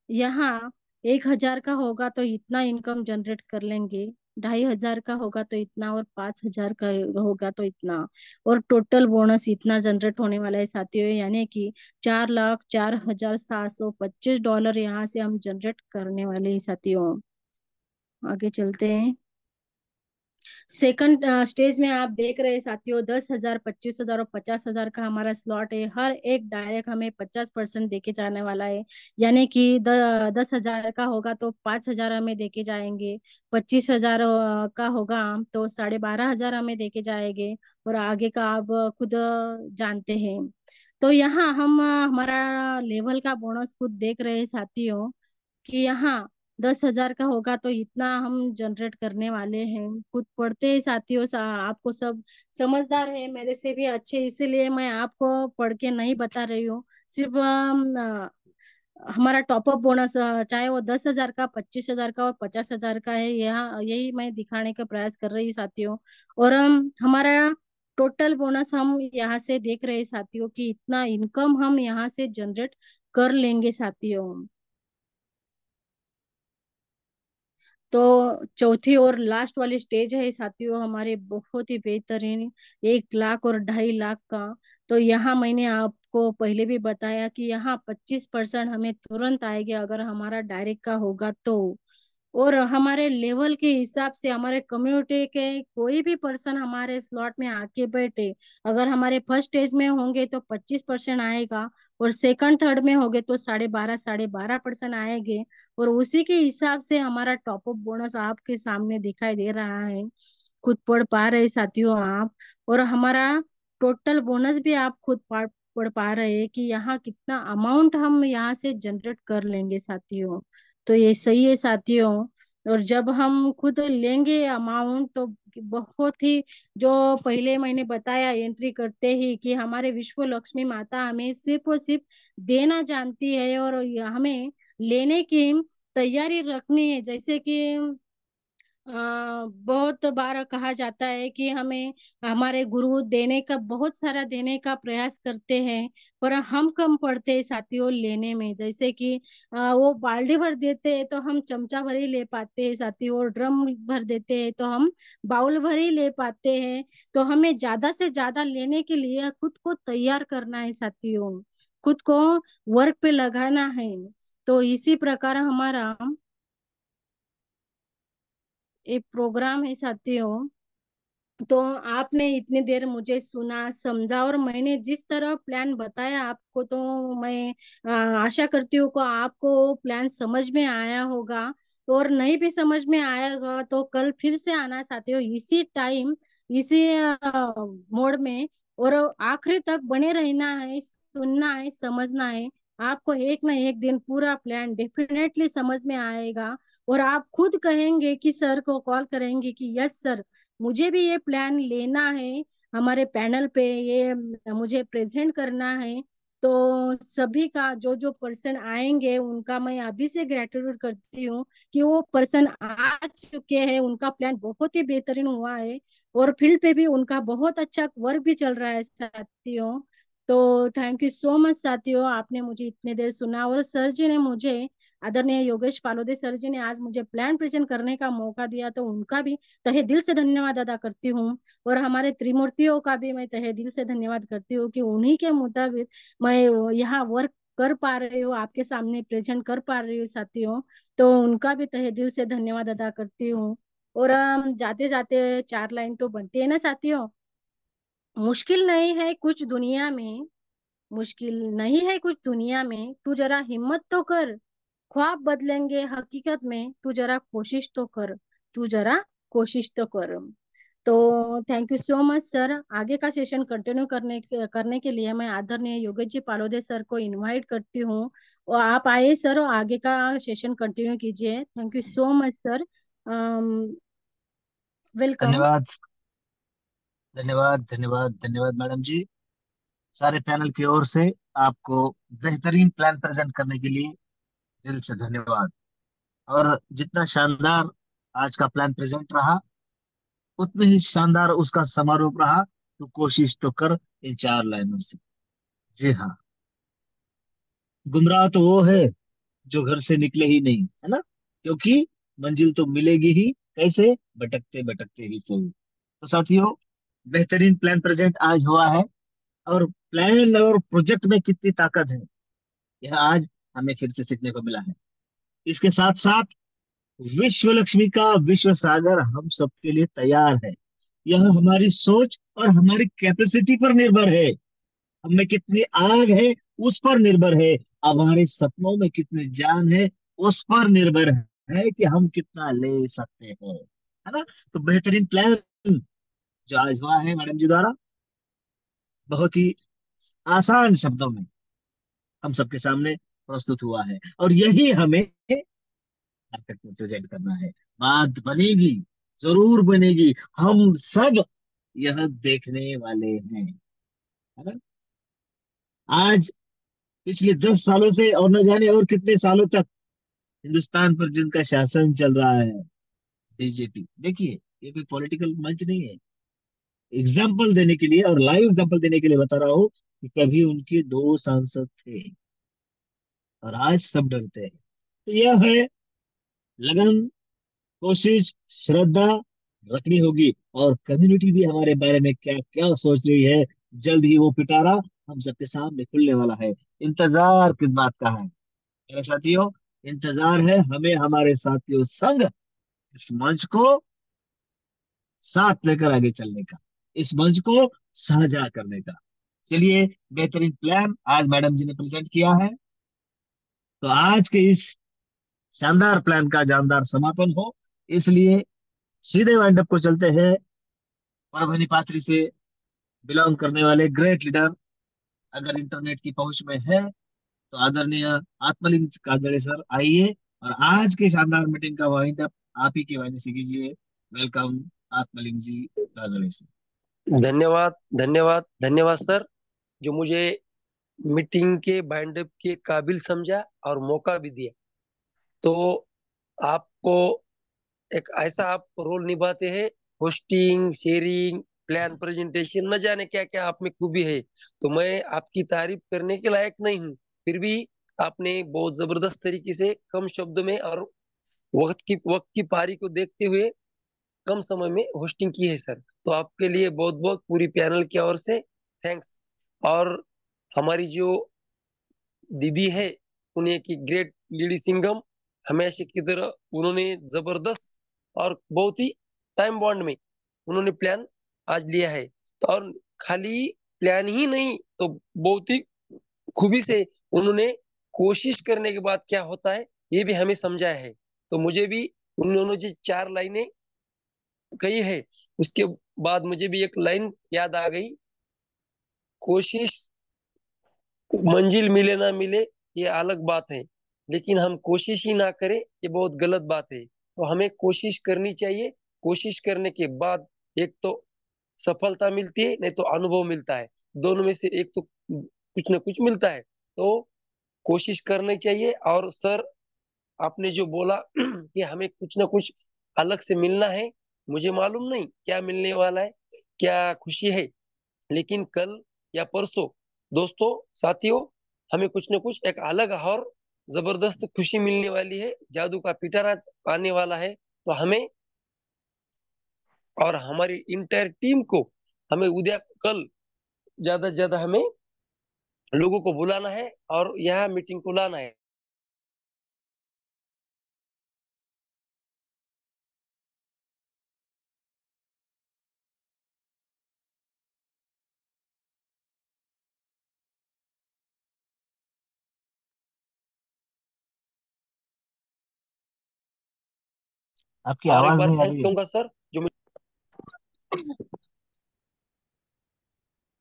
यहाँ 1,000 का होगा तो इतना इनकम जनरेट कर लेंगे, 2,500 का होगा तो इतना, और 5,000 का होगा तो इतना। और टोटल बोनस इतना जनरेट होने वाला है साथियों, यानी कि $4,04,725 यहाँ से हम जनरेट करने वाले हैं साथियों। आगे चलते हैं। सेकंड स्टेज में आप देख रहे हैं साथियों, 10,000, 25,000 और 50,000 का हमारा स्लॉट है। हर एक डायरेक्ट हमें 50% देके जाने वाला है, यानी कि 10,000 का होगा तो 5,000 हमें देके जाएंगे, 25,000 का होगा तो 12,500 हमें देके जाएंगे। और आगे का आप खुद जानते हैं। तो यहाँ हम हमारा लेवल का बोनस खुद देख रहे हैं साथियों कि यहाँ 10,000 का होगा तो इतना हम जनरेट करने वाले हैं। खुद पढ़ते हैं साथियों, आपको सब समझदार है मेरे से भी अच्छे, इसीलिए मैं आपको पढ़ के नहीं बता रही हूँ। सिर्फ हमारा टॉपअप बोनस चाहे वो 10,000 का, 25,000 का और 50,000 का है, यहाँ यही मैं दिखाने का प्रयास कर रही हूँ साथियों। और हमारा टोटल बोनस हम यहाँ से देख रहे हैं साथियों कि इतना इनकम हम यहाँ से जनरेट कर लेंगे साथियों। तो चौथी और लास्ट वाली स्टेज है साथियों हमारे बहुत ही बेहतरीन, 1 लाख और 2.5 लाख का। तो यहाँ मैंने आपको पहले भी बताया कि यहाँ 25% हमें तुरंत आएगा अगर हमारा डायरेक्ट का होगा तो। और हमारे लेवल के हिसाब से हमारे कम्युनिटी के कोई भी पर्सन हमारे स्लॉट में आके बैठे, अगर हमारे फर्स्ट स्टेज में होंगे तो 25% आएगा, और सेकंड थर्ड में होंगे तो 12.5% आएंगे। और उसी के हिसाब से हमारा टॉपअप बोनस आपके सामने दिखाई दे रहा है, खुद पढ़ पा रहे साथियों आप। और हमारा टोटल बोनस भी आप खुद पढ़ पा रहे हैं कि यहाँ कितना अमाउंट हम यहाँ से जनरेट कर लेंगे साथियों। तो ये सही है साथियों। और जब हम खुद लेंगे अमाउंट तो बहुत ही, जो पहले मैंने बताया एंट्री करते ही कि हमारे विश्व लक्ष्मी माता हमें सिर्फ और सिर्फ देना जानती है, और हमें लेने की तैयारी रखनी है। जैसे कि बहुत बार कहा जाता है कि हमें हमारे गुरु देने का, बहुत सारा देने का प्रयास करते हैं, पर हम कम पड़ते हैं साथियों लेने में। जैसे कि वो बाल्टी भर देते हैं तो हम चमचा भर ही ले पाते हैं साथियों, और ड्रम भर देते हैं तो हम बाउल भर ही ले पाते हैं। तो हमें ज्यादा से ज्यादा लेने के लिए खुद को तैयार करना है साथियों, खुद को वर्क पे लगाना है। तो इसी प्रकार हमारा एक प्रोग्राम है साथियों। तो आपने इतनी देर मुझे सुना, समझा, और मैंने जिस तरह प्लान बताया आपको, तो मैं आशा करती हूँ कि आपको प्लान समझ में आया होगा। और नहीं भी समझ में आएगा तो कल फिर से आना साथियों, इसी टाइम, इसी मोड में। और आखिरी तक बने रहना है, सुनना है, समझना है। आपको एक ना एक दिन पूरा प्लान डेफिनेटली समझ में आएगा। और आप खुद कहेंगे कि सर को कॉल करेंगे कि यस सर, मुझे भी ये प्लान लेना है, हमारे पैनल पे ये मुझे प्रेजेंट करना है। तो सभी का जो जो पर्सन आएंगे उनका मैं अभी से ग्रेटिट्यूड करती हूँ कि वो पर्सन आ चुके हैं, उनका प्लान बहुत ही बेहतरीन हुआ है और फील्ड पे भी उनका बहुत अच्छा वर्क भी चल रहा है साथियों। तो थैंक यू सो मच साथियों, आपने मुझे इतने देर सुना और सर जी ने मुझे, आदरणीय योगेश पालोदे सर जी ने आज मुझे प्लान प्रेजेंट करने का मौका दिया, तो उनका भी तहे दिल से धन्यवाद अदा करती हूँ। और हमारे त्रिमूर्तियों का भी मैं तहे दिल से धन्यवाद करती हूँ कि उन्हीं के मुताबिक मैं यहाँ वर्क कर पा रही हूँ, आपके सामने प्रेजेंट कर पा रही हूँ साथियों। तो उनका भी तहे दिल से धन्यवाद अदा करती हूँ। और जाते जाते चार लाइन तो बनती है ना साथियों। मुश्किल नहीं है कुछ दुनिया में, मुश्किल नहीं है कुछ दुनिया में, तू जरा हिम्मत तो कर, ख्वाब बदलेंगे हकीकत में, तू जरा कोशिश तो कर, तू जरा कोशिश तो कर। तो thank you so much sir. आगे का सेशन कंटिन्यू करने के लिए मैं आदरणीय योगेश जी पालोदे सर को इनवाइट करती हूँ और आप आइए सर और आगे का सेशन कंटिन्यू कीजिए। Thank you so much sir. Welcome. धन्यवाद, धन्यवाद, धन्यवाद, धन्यवाद मैडम जी। सारे पैनल की ओर से आपको बेहतरीन प्लान प्रेजेंट करने के लिए दिल से धन्यवाद। और जितना शानदार आज का प्लान प्रेजेंट रहा, उतने ही शानदार उसका समारोह रहा। तो कोशिश तो कर इन चार लाइनों से। जी हाँ, गुमराह तो वो है जो घर से निकले ही नहीं, है ना? क्योंकि मंजिल तो मिलेगी ही, कैसे? भटकते भटकते ही सही। तो साथियों, बेहतरीन प्लान प्रेजेंट आज हुआ है। और प्लान और प्रोजेक्ट में कितनी ताकत है, यह आज हमें फिर से सीखने को मिला है। इसके साथ साथ विश्व लक्ष्मी का विश्व सागर हम सबके लिए तैयार है। यह हमारी सोच और हमारी कैपेसिटी पर निर्भर है। हमें कितनी आग है उस पर निर्भर है। अब हमारे सपनों में कितनी जान है उस पर निर्भर है कि हम कितना ले सकते हैं, है ना? तो बेहतरीन प्लान जो आज हुआ है मैडम जी द्वारा, बहुत ही आसान शब्दों में हम सबके सामने प्रस्तुत हुआ है, और यही हमें मार्केट में प्रेजेंट करना है। बात बनेगी, जरूर बनेगी। हम सब यह देखने वाले हैं, है ना? आज पिछले 10 सालों से और न जाने और कितने सालों तक हिंदुस्तान पर जिनका शासन चल रहा है, बीजेपी। देखिए, ये कोई पॉलिटिकल मंच नहीं है। एग्जाम्पल देने के लिए और लाइव एग्जाम्पल देने के लिए बता रहा हूँ कि कभी उनके 2 सांसद थे और आज सब डरते हैं। तो यह है लगन, कोशिश, श्रद्धा रखनी होगी। और कम्युनिटी भी हमारे बारे में क्या क्या सोच रही है, जल्द ही वो पिटारा हम सबके सामने खुलने वाला है। इंतजार किस बात का है मेरे साथियों? इंतजार है हमें हमारे साथियों संग इस मंच को साथ लेकर आगे चलने का, इस मंच को साझा करने का। चलिए, बेहतरीन प्लान आज मैडम जी ने प्रेजेंट किया है, तो आज के इस शानदार प्लान का जानदार समापन हो, इसलिए सीधे वाइंड अप को चलते हैं। परभनी पात्री से बिलोंग करने वाले ग्रेट लीडर अगर इंटरनेट की पहुंच में है, तो आदरणीय आत्मलिंग काजड़े सर आइए और आज के शानदार मीटिंग का वाइंड अप आप ही की वाणी से कीजिए। वेलकम आत्मलिंग जी काजड़े से। धन्यवाद, धन्यवाद, धन्यवाद सर, जो मुझे मीटिंग के बाइंड अप के काबिल समझा और मौका भी दिया। तो आपको एक ऐसा आप रोल निभाते हैं, होस्टिंग, शेयरिंग, प्लान प्रेजेंटेशन, न जाने क्या क्या आप में खूबी है। तो मैं आपकी तारीफ करने के लायक नहीं हूँ, फिर भी आपने बहुत जबरदस्त तरीके से कम शब्दों में और वक्त की पारी को देखते हुए कम समय में होस्टिंग की है सर। तो आपके लिए बहुत बहुत पूरी पैनल की ओर से थैंक्स। और हमारी जो दीदी है, उन्हें की ग्रेट लेडी सिंघम, हमेशा की तरह उन्होंने जबरदस्त और बहुत ही टाइम बॉन्ड में उन्होंने प्लान आज लिया है। तो और खाली प्लान ही नहीं, तो बहुत ही खूबी से उन्होंने कोशिश करने के बाद क्या होता है ये भी हमें समझाया है। तो मुझे भी उन्होंने जो चार लाइनें कही है, उसके बाद मुझे भी एक लाइन याद आ गई, कोशिश, मंजिल मिले ना मिले ये अलग बात है, लेकिन हम कोशिश ही ना करें ये बहुत गलत बात है। तो हमें कोशिश करनी चाहिए। कोशिश करने के बाद एक तो सफलता मिलती है, नहीं तो अनुभव मिलता है। दोनों में से एक तो कुछ ना कुछ मिलता है। तो कोशिश करनी चाहिए। और सर, आपने जो बोला कि हमें कुछ ना कुछ अलग से मिलना है, मुझे मालूम नहीं क्या मिलने वाला है, क्या खुशी है, लेकिन कल या परसों दोस्तों, साथियों, हमें कुछ ना कुछ एक अलग और जबरदस्त खुशी मिलने वाली है। जादू का पिटारा आने वाला है। तो हमें और हमारी इंटायर टीम को, हमें उद्या कल ज्यादा से ज्यादा हमें लोगों को बुलाना है और यहाँ मीटिंग को लाना है। आपकी और एक आवाज बार नहीं आ थैंक्स रही है। कहूंगा सर, जो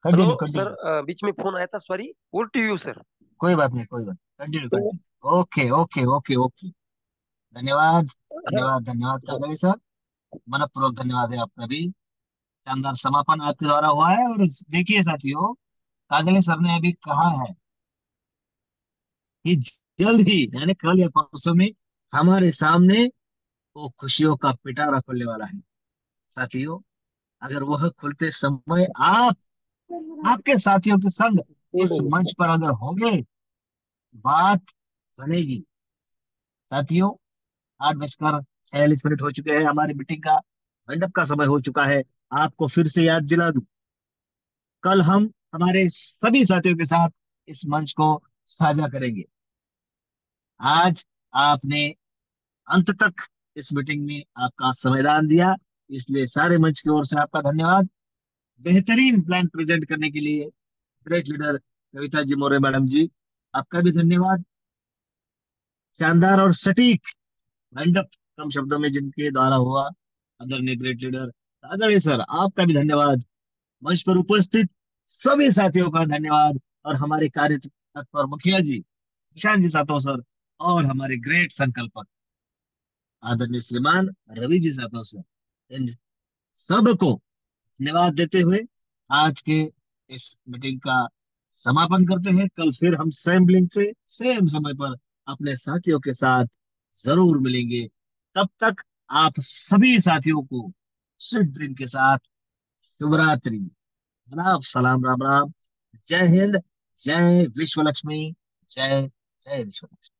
हेलो कंटिन्यू सर, कंटिन्यू। बीच में फोन आया था, sorry. Over to you sir. कोई बात नहीं, कोई बात, कंटिन्यू तो continue. Okay okay okay okay. धन्यवाद हाँ, धन्यवाद धन्यवाद काजल सर। मनपूर्वक धन्यवाद है आपका भी। शानदार समापन आपके द्वारा हुआ है। और देखिए साथियों, काजल सर ने अभी कहा है कि जल्द ही, यानी कल या परसों में, हमारे सामने वो खुशियों का पिटारा खुलने वाला है। साथियों, अगर वह खुलते समय आप आपके साथियों के संग उस मंच पर अगर होंगे, बात बनेगी। साथियों, 8:46 हो चुके हैं। हमारी मीटिंग का मंडप का समय हो चुका है। आपको फिर से याद दिला दूं, कल हम हमारे सभी साथियों के साथ इस मंच को साझा करेंगे। आज आपने अंत तक इस मीटिंग में आपका संविधान दिया, इसलिए सारे मंच की ओर से आपका धन्यवाद। बेहतरीन प्लान प्रेजेंट करने के लिए great leader Kavita ji Maurya madam जी, आपका भी धन्यवाद। शानदार और सटीक मंडप कम शब्दों में जिनके द्वारा हुआ, आदरणीय ग्रेट लीडर राजा सर, आपका भी धन्यवाद। मंच पर उपस्थित सभी साथियों का धन्यवाद। और हमारे कार्य तत्पर मुखिया जी ईशान जी सातव सर, और हमारे ग्रेट संकल्पक आदरणीय श्रीमान रवि जी सातव सर, इन सबको धन्यवाद देते हुए आज के इस मीटिंग का समापन करते हैं। कल फिर हम सेम लिंक से सेम समय पर अपने साथियों के साथ जरूर मिलेंगे। तब तक आप सभी साथियों को स्वीट ड्रीम के साथ शुभ रात्रि, आदाब, सलाम, राम राम। जय हिंद, जय विश्व लक्ष्मी, जय जय विश्व लक्ष्मी।